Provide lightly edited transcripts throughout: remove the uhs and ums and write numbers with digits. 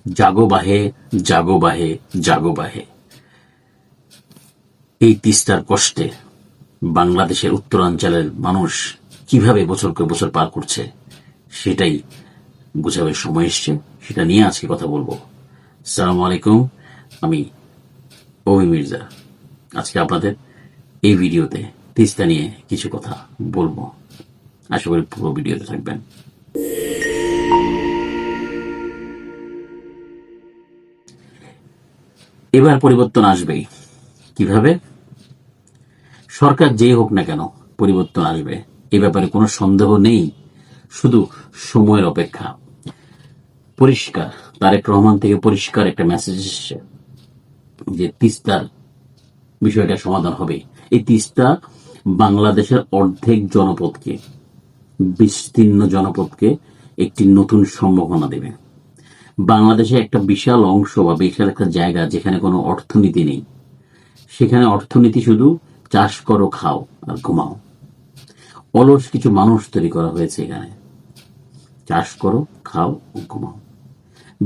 জাগো বাহে, জাগো বাহে, জাগো বাহে। এই তিস্তার কষ্টে বাংলাদেশের উত্তরাঞ্চলের মানুষ কিভাবে বছরকে বছর পার করছে সেটাই বোঝাবার সময় এসছে। সেটা নিয়ে আজকে কথা বলবো। আসসালামু আলাইকুম, আমি অভি মির্জা। আজকে আপনাদের এই ভিডিওতে তিস্তা নিয়ে কিছু কথা বলবো। আশা করি পুরো ভিডিওতে থাকবেন। এবার পরিবর্তন আসবেই। কিভাবে? সরকার যে হোক না কেন পরিবর্তন আসবে, এ ব্যাপারে কোনো সন্দেহ নেই, শুধু সময়ের অপেক্ষা। পরিষ্কার, তারেক রহমান থেকে পরিষ্কার একটা মেসেজ এসেছে যে তিস্তার বিষয়টা সমাধান হবে। এই তিস্তা বাংলাদেশের অর্ধেক জনপদকে, বিস্তীর্ণ জনপদকে একটি নতুন সম্ভাবনা দেবে। বাংলাদেশে একটা বিশাল অংশ বা বিশাল একটা জায়গা যেখানে কোনো অর্থনীতি নেই, সেখানে অর্থনীতি শুধু চাষ করো, খাও আর ঘুমাও। অলস কিছু মানুষ তৈরি করা হয়েছে এখানে। চাষ করো, খাও ও ঘুমাও।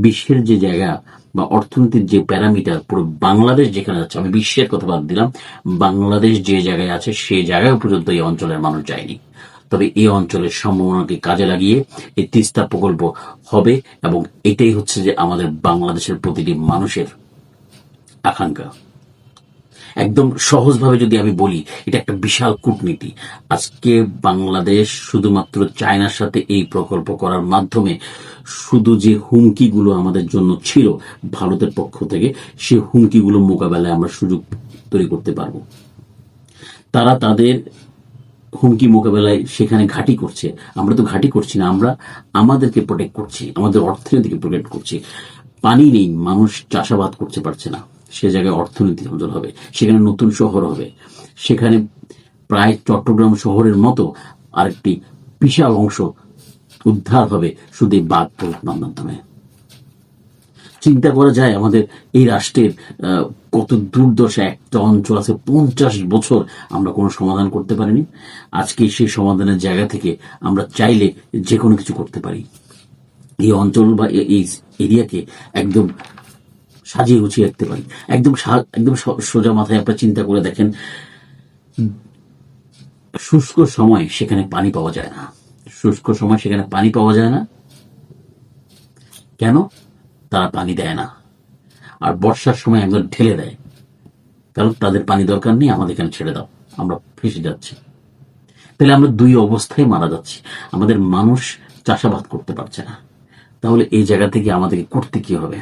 বিশ্বের যে জায়গা বা অর্থনীতির যে প্যারামিটার, পুরো বাংলাদেশ যেখানে যাচ্ছে, আমি বিশ্বের কথা বাদ দিলাম, বাংলাদেশ যে জায়গায় আছে সেই জায়গায় পর্যন্ত এই অঞ্চলের মানুষ যায়নি। তবে এই অঞ্চলের সম্ভাবনাকে কাজে লাগিয়ে এই তিস্তা প্রকল্প হবে, এবং এটাই হচ্ছে যে আমাদের বাংলাদেশের প্রতিটি মানুষের আকাঙ্ক্ষা। একদম সহজভাবে যদি আমি বলি, এটা একটা বিশাল কূটনীতি। আজকে বাংলাদেশ শুধুমাত্র চায়নার সাথে এই প্রকল্প করার মাধ্যমে শুধু যে হুমকিগুলো আমাদের জন্য ছিল ভারতের পক্ষ থেকে, সেই হুমকিগুলো মোকাবেলায় আমরা সুযোগ তৈরি করতে পারবো। তারা তাদের হুমকি মোকাবেলায় সেখানে ঘাঁটি করছে, আমরা তো ঘাঁটি করছি না, আমরা আমাদেরকে প্রোটেক্ট করছি, আমাদের অর্থনীতিকে প্রোটেক্ট করছি। পানি নেই, মানুষ চাষাবাদ করতে পারছে না, সে জায়গায় অর্থনীতি অঞ্চল হবে, সেখানে নতুন শহর হবে, সেখানে প্রায় চট্টগ্রাম শহরের মতো আরেকটি বিশাল অংশ উদ্ধার হবে শুধু এই বাঁধ পরিকল্পনার মাধ্যমে। চিন্তা করা যায় আমাদের এই রাষ্ট্রের কত দুর্দশা। একটা অঞ্চল আছে 50 বছর আমরা কোনো সমাধান করতে পারিনি। আজকে সেই সমাধানের জায়গা থেকে আমরা চাইলে যে কোনো কিছু করতে পারি। এই অঞ্চল বা এই এরিয়াকে একদম সাজিয়ে গুছিয়ে রাখতে পারি। একদম একদম সোজা মাথায় আপনারা চিন্তা করে দেখেন, শুষ্ক সময় সেখানে পানি পাওয়া যায় না। শুষ্ক সময় সেখানে পানি পাওয়া যায় না কেন? তারা পানি দেয় না। আর বর্ষার সময় একদম ঢেলে দেয়, কারণ তাদের পানি দরকার নেই, আমাদের এখানে ছেড়ে দাও, আমরা ফেসে যাচ্ছি। তাহলে আমরা দুই অবস্থায় মারা যাচ্ছি। আমাদের মানুষ চাষাবাদ করতে পারছে না। তাহলে এই জায়গা থেকে আমাদেরকে করতে কি হবে?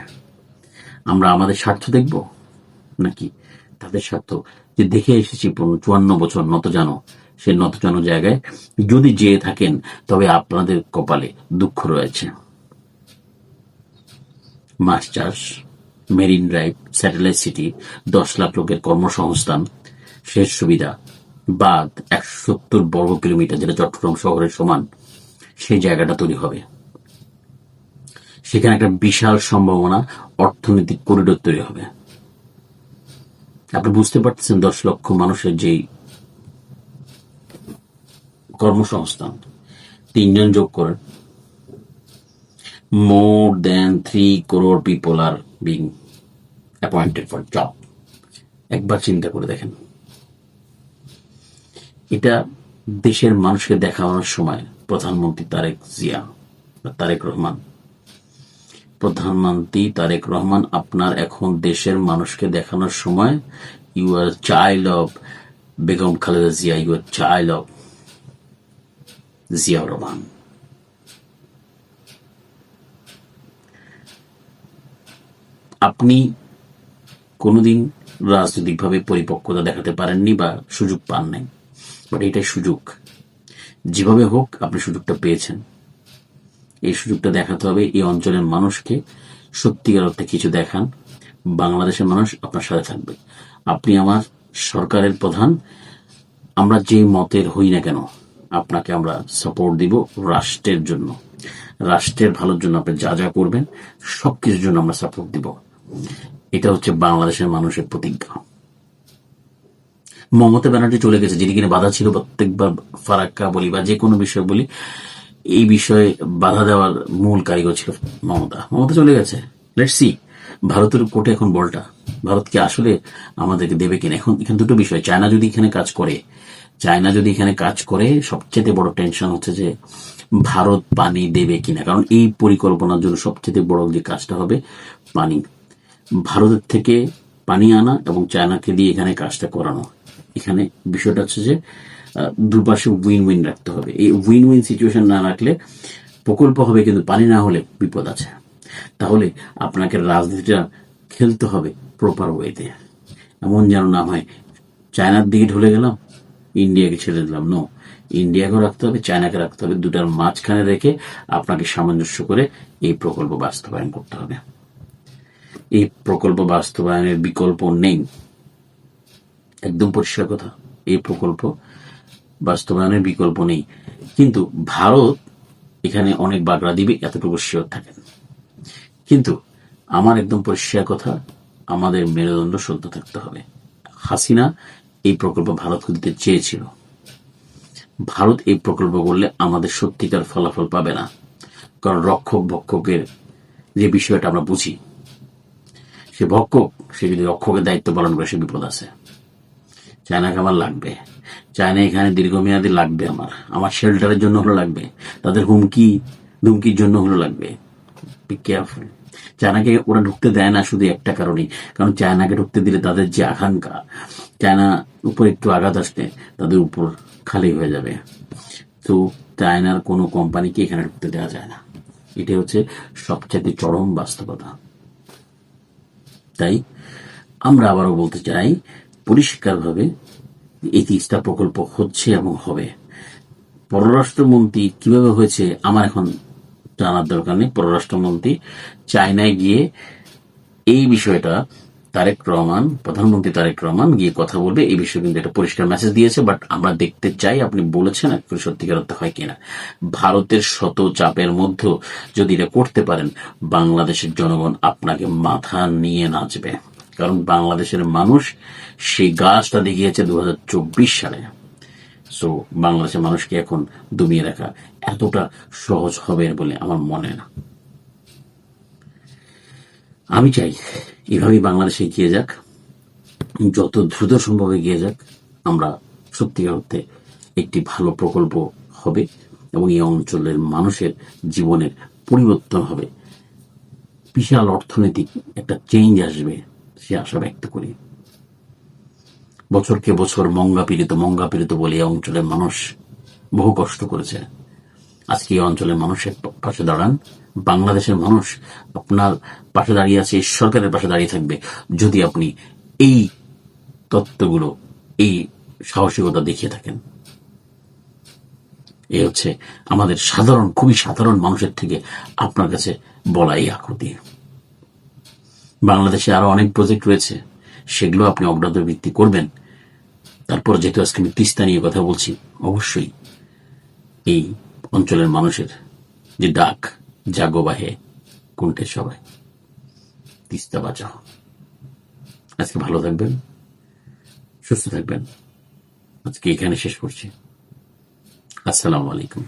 আমরা আমাদের স্বার্থ দেখব নাকি তাদের স্বার্থ? যে দেখে এসেছি 54 বছর নতজানো, সে নতজানো জায়গায় যদি যেয়ে থাকেন তবে আপনাদের কপালে দুঃখ রয়েছে। মাছ চাষ, marine drive, satellite city, 10 lakh লোকের কর্মসংস্থান, সেচ সুবিধা, বাঁধ 170 বর্গ কিলোমিটার, যেটা চট্টগ্রাম শহরের সমান, সেই জায়গাটা তৈরি হবে। সেখানে একটা বিশাল সম্ভাবনা, অর্থনৈতিক করিডোর তৈরি হবে। আপনি বুঝতে পারতেছেন 10 লক্ষ মানুষের যেই কর্মসংস্থান, 3 জন যোগ করেন, more than 3 crore people are being appointed for job. একবার চিন্তা করে দেখেন। এটা দেশের মানুষকে দেখানোর সময় প্রধানমন্ত্রী তারেক রহমান, প্রধানমন্ত্রী তারেক রহমান, আপনার এখন দেশের মানুষকে দেখানোর সময়। You are child of Begum Khaleda Zia, you are child of Ziaur Rahman. আপনি কোনোদিন রাজনৈতিকভাবে পরিপক্কতা দেখাতে পারেননি বা সুযোগ পান নাই, বাট এটাই সুযোগ। যেভাবে হোক আপনি সুযোগটা পেয়েছেন, এই সুযোগটা দেখাতে হবে। এই অঞ্চলের মানুষকে সত্যিকার অর্থে কিছু দেখান, বাংলাদেশের মানুষ আপনার সাথে থাকবে। আপনি আমার সরকারের প্রধান, আমরা যে মতের হই না কেন আপনাকে আমরা সাপোর্ট দিব রাষ্ট্রের জন্য, রাষ্ট্রের ভালোর জন্য। আপনি যা যা করবেন সবকিছুর জন্য আমরা সাপোর্ট দিব। এটা হচ্ছে বাংলাদেশের মানুষের প্রতিজ্ঞা। মমতা ব্যানার্জি চলে গেছে, যিনি কিনা বাধা ছিল প্রত্যেকবার, ফারাক্কা বলি বা যে কোনো বিষয় বলি, এই বিষয়ে বাধা দেওয়ার মূল কারিগর ছিল মমতা। চলে গেছে, লেটস সি ভারতের কোর্টে এখন বলটা, ভারত কি আসলে আমাদেরকে দেবে কিনা। এখন এখানে দুটো বিষয়, চায়না যদি এখানে কাজ করে সবচেয়ে বড় টেনশন হচ্ছে যে ভারত পানি দেবে কিনা, কারণ এই পরিকল্পনার জন্য সবচেয়ে বড় যে কাজটা হবে পানি, ভারতের থেকে পানি আনা এবং চায়নাকে দিয়ে এখানে কাজটা করানো। এখানে বিষয়টা হচ্ছে যে দুপাশে উইন উইন রাখতে হবে। এই উইন উইন সিচুয়েশন না রাখলে প্রকল্প হবে কিন্তু পানি না হলে বিপদ আছে। তাহলে আপনাকে রাজনীতিটা খেলতে হবে প্রপার ওয়েতে, এমন যেন না হয় চায়নার দিকে ঢলে গেলাম, ইন্ডিয়াকে ছেড়ে দিলাম। নো, ইন্ডিয়াকেও রাখতে হবে, চায়নাকে রাখতে হবে, দুটার মাঝখানে রেখে আপনাকে সামঞ্জস্য করে এই প্রকল্প বাস্তবায়ন করতে হবে। এই প্রকল্প বাস্তবায়নের বিকল্প নেই, একদম পরিষ্কার কথা, এই প্রকল্প বাস্তবায়নের বিকল্প নেই। কিন্তু ভারত এখানে অনেক বাগড়া দিবে এতটুকু শিওর থাকেন। কিন্তু আমার একদম পরিষ্কার কথা, আমাদের মেরুদণ্ড সত্য থাকতে হবে। হাসিনা এই প্রকল্প ভারতকে দিতে চেয়েছিল, ভারত এই প্রকল্প করলে আমাদের সত্যিকার ফলাফল পাবে না, কারণ রক্ষক ভক্ষকের যে বিষয়টা আমরা বুঝি, সে ভক্ষক, সে যদি রক্ষকের দায়িত্ব পালন করে সে বিপদ আছে। চায়নাকে আমার লাগবে, চায়না এখানে দীর্ঘমেয়াদী লাগবে, আমার শেল্টারের জন্য হলো লাগবে, তাদের ধুমকির জন্য হলো লাগবে। Be careful. চায়নাকে ওরা ঢুকতে দেয় না শুধু একটা কারণেই, কারণ চায়নাকে ঢুকতে দিলে তাদের যে আকাঙ্ক্ষা, চায়না উপর একটু আঘাত আসলে তাদের উপর খালি হয়ে যাবে। তো চায়নার কোনো কোম্পানিকে এখানে ঢুকতে দেওয়া যায় না, এটাই হচ্ছে সবচেয়ে চরম বাস্তবতা। তাই আমরা আবারও বলতে চাই পরিষ্কারভাবে, এই তিস্তা প্রকল্প হচ্ছে এবং হবে। পররাষ্ট্রমন্ত্রী কিভাবে হয়েছে আমার এখন জানার দরকার নেই। পররাষ্ট্রমন্ত্রী চায়নায় গিয়ে এই বিষয়টা প্রধানমন্ত্রী তারেক রহমান গিয়ে কথা বলবে, এই বিষয়ে কিন্তু একটা পরিষ্কার মেসেজ দিয়েছে। বাট আমরা দেখতে চাই আপনি বলেছেন একটু সত্যিকার অর্থে হয় কিনা। ভারতের শত চাপের মধ্যেও যদি এটা করতে পারেন, বাংলাদেশের জনগণ আপনাকে মাথা নিয়ে নাচবে, কারণ বাংলাদেশের মানুষ সেই গাছটা দেখিয়েছে 2024 সালে। সো বাংলাদেশের মানুষকে এখন দমিয়ে রাখা এতটা সহজ হবে বলে আমার মনে না। আমি চাই এভাবেই বাংলাদেশে এগিয়ে যাক, যত দ্রুত সম্ভব এগিয়ে যাক। আমরা সত্যিকার অর্থে একটি ভালো প্রকল্প হবে এবং এই অঞ্চলের মানুষের জীবনের পরিবর্তন হবে, বিশাল অর্থনৈতিক একটা চেঞ্জ আসবে, সে আশা ব্যক্ত করি। বছরকে বছর মঙ্গা পীড়িত বলে এই অঞ্চলের মানুষ বহু কষ্ট করেছে। আজকে এই অঞ্চলের মানুষের পাশে দাঁড়ান, বাংলাদেশের মানুষ আপনার পাশে দাঁড়িয়ে আছে, সরকারের পাশে দাঁড়িয়ে থাকবে যদি আপনি এই তত্ত্বগুলো, এই সাহসিকতা দেখিয়ে থাকেন। এ হচ্ছে আমাদের খুবই সাধারণ মানুষের থেকে আপনার কাছে বলা এই আকুতি। বাংলাদেশে আরো অনেক প্রজেক্ট রয়েছে, সেগুলো আপনি অগ্রাধিকার ভিত্তি করবেন। তারপর যেহেতু আজকে আমি তিস্তা নিয়ে কথা বলছি, অবশ্যই এই অঞ্চলের মানুষের যে ডাক, জাগো বাহে কোনটে সবাই, তিস্তা বাঁচাও। আজকে ভালো থাকবেন, সুস্থ থাকবেন। আজকে এখানে শেষ করছি। আসসালামু আলাইকুম।